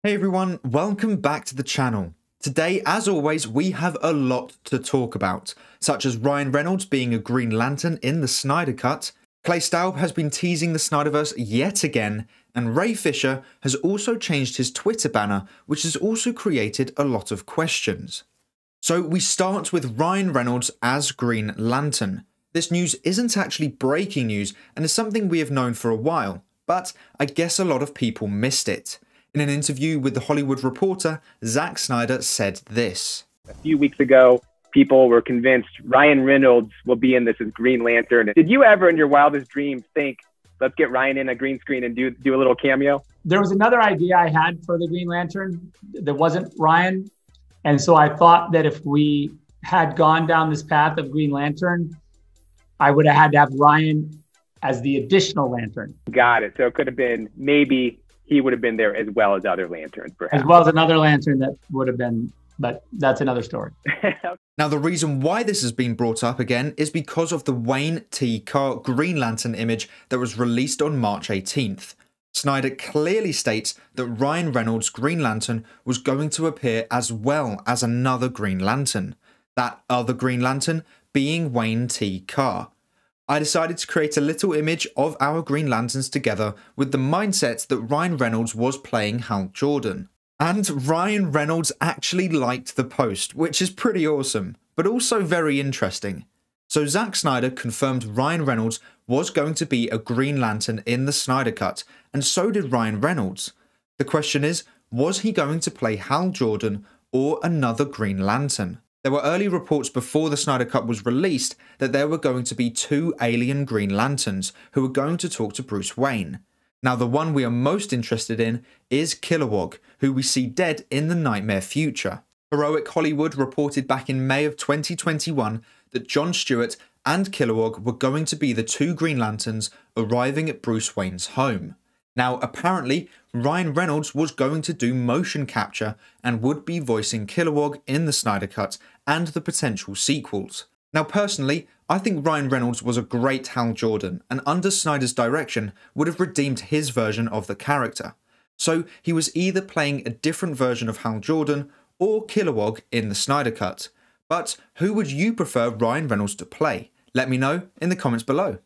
Hey everyone, welcome back to the channel. Today, as always, we have a lot to talk about, such as Ryan Reynolds being a Green Lantern in the Snyder Cut, Clay Staub has been teasing the Snyderverse yet again, and Ray Fisher has also changed his Twitter banner, which has also created a lot of questions. So we start with Ryan Reynolds as Green Lantern. This news isn't actually breaking news and is something we have known for a while, but I guess a lot of people missed it. In an interview with The Hollywood Reporter, Zack Snyder said this. A few weeks ago, people were convinced Ryan Reynolds will be in this as Green Lantern. Did you ever in your wildest dreams think, let's get Ryan in a green screen and do a little cameo? There was another idea I had for the Green Lantern that wasn't Ryan. And so I thought that if we had gone down this path of Green Lantern, I would have had to have Ryan as the additional lantern. Got it. So it could have been maybe he would have been there as well as other lanterns, perhaps. As well as another lantern that would have been, but that's another story. Now, the reason why this has been brought up again is because of the Wayne T. Carr Green Lantern image that was released on March 18th. Snyder clearly states that Ryan Reynolds' Green Lantern was going to appear as well as another Green Lantern. That other Green Lantern being Wayne T. Carr. I decided to create a little image of our Green Lanterns together with the mindset that Ryan Reynolds was playing Hal Jordan. And Ryan Reynolds actually liked the post, which is pretty awesome, but also very interesting. So Zack Snyder confirmed Ryan Reynolds was going to be a Green Lantern in the Snyder Cut, and so did Ryan Reynolds. The question is, was he going to play Hal Jordan or another Green Lantern? There were early reports before the Snyder Cut was released that there were going to be two alien Green Lanterns who were going to talk to Bruce Wayne. Now the one we are most interested in is Kilowog, who we see dead in the nightmare future. Heroic Hollywood reported back in May of 2021 that John Stewart and Kilowog were going to be the two Green Lanterns arriving at Bruce Wayne's home. Now apparently, Ryan Reynolds was going to do motion capture and would be voicing Kilowog in the Snyder Cut and the potential sequels. Now personally, I think Ryan Reynolds was a great Hal Jordan and under Snyder's direction would have redeemed his version of the character. So he was either playing a different version of Hal Jordan or Kilowog in the Snyder Cut. But who would you prefer Ryan Reynolds to play? Let me know in the comments below.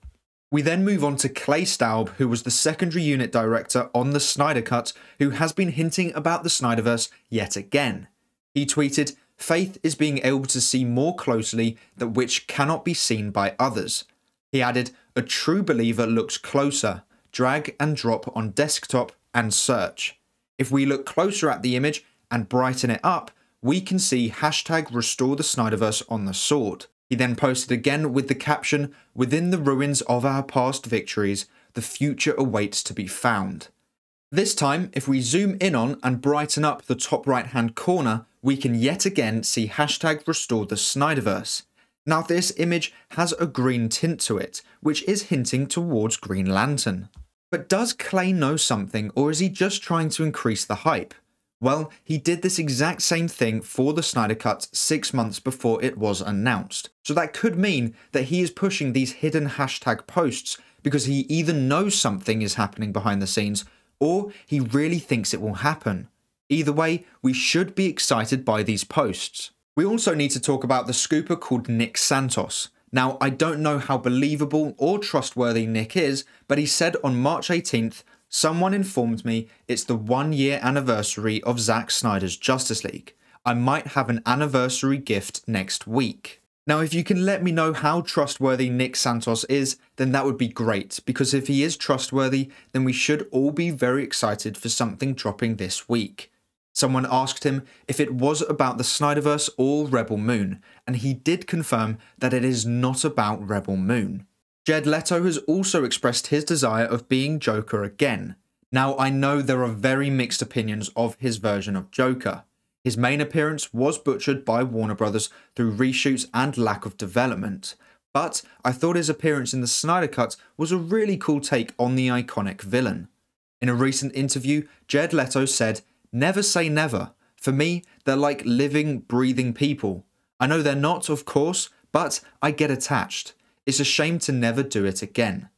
We then move on to Clay Staub, who was the secondary unit director on the Snyder Cut, who has been hinting about the Snyderverse yet again. He tweeted, "Faith is being able to see more closely that which cannot be seen by others." He added, "A true believer looks closer, drag and drop on desktop and search. If we look closer at the image and brighten it up, we can see hashtag restore the Snyderverse on the sword." He then posted again with the caption, "Within the ruins of our past victories, the future awaits to be found." This time, if we zoom in on and brighten up the top right hand corner, we can yet again see hashtag restore the Snyderverse. Now this image has a green tint to it, which is hinting towards Green Lantern. But does Clay know something, or is he just trying to increase the hype? Well, he did this exact same thing for the Snyder Cut 6 months before it was announced. So that could mean that he is pushing these hidden hashtag posts because he either knows something is happening behind the scenes or he really thinks it will happen. Either way, we should be excited by these posts. We also need to talk about the scooper called Nick Santos. Now, I don't know how believable or trustworthy Nick is, but he said on March 18th, "Someone informed me it's the 1-year anniversary of Zack Snyder's Justice League. I might have an anniversary gift next week." Now, if you can let me know how trustworthy Nick Santos is, then that would be great, because if he is trustworthy, then we should all be very excited for something dropping this week. Someone asked him if it was about the Snyderverse or Rebel Moon, and he did confirm that it is not about Rebel Moon. Jared Leto has also expressed his desire of being Joker again. Now, I know there are very mixed opinions of his version of Joker. His main appearance was butchered by Warner Brothers through reshoots and lack of development, but I thought his appearance in the Snyder Cut was a really cool take on the iconic villain. In a recent interview, Jared Leto said, "Never say never. For me, they're like living, breathing people. I know they're not, of course, but I get attached. It's a shame to never do it again."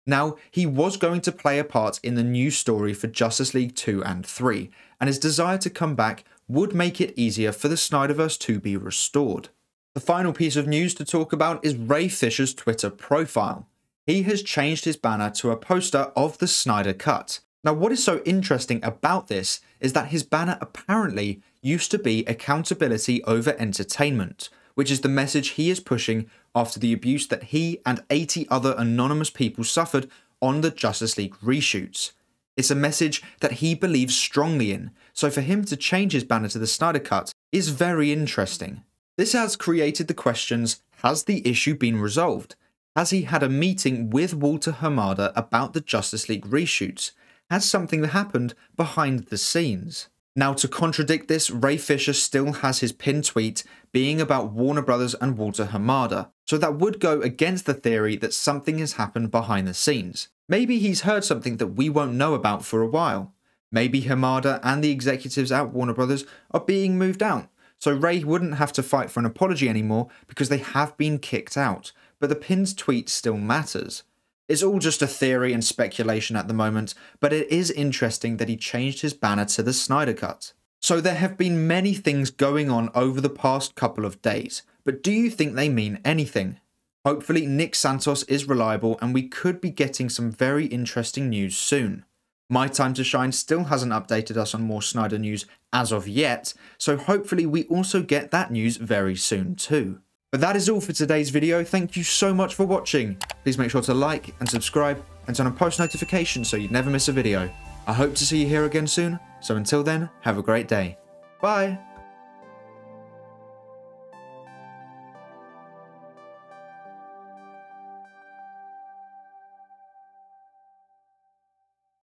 Now, he was going to play a part in the new story for Justice League 2 and 3, and his desire to come back would make it easier for the Snyderverse to be restored. The final piece of news to talk about is Ray Fisher's Twitter profile. He has changed his banner to a poster of the Snyder Cut. Now, what is so interesting about this is that his banner apparently used to be accountability over entertainment, which is the message he is pushing after the abuse that he and 80 other anonymous people suffered on the Justice League reshoots. It's a message that he believes strongly in, so for him to change his banner to the Snyder Cut is very interesting. This has created the questions: has the issue been resolved? Has he had a meeting with Walter Hamada about the Justice League reshoots? Has something happened behind the scenes? Now, to contradict this, Ray Fisher still has his pinned tweet being about Warner Brothers and Walter Hamada, so that would go against the theory that something has happened behind the scenes. Maybe he's heard something that we won't know about for a while. Maybe Hamada and the executives at Warner Brothers are being moved out, so Ray wouldn't have to fight for an apology anymore because they have been kicked out, but the pinned tweet still matters. It's all just a theory and speculation at the moment, but it is interesting that he changed his banner to the Snyder Cut. So there have been many things going on over the past couple of days, but do you think they mean anything? Hopefully Nick Santos is reliable and we could be getting some very interesting news soon. My Time to Shine still hasn't updated us on more Snyder news as of yet, so hopefully we also get that news very soon too. But that is all for today's video. Thank you so much for watching. Please make sure to like and subscribe and turn on post notifications so you never miss a video. I hope to see you here again soon, so until then, have a great day. Bye!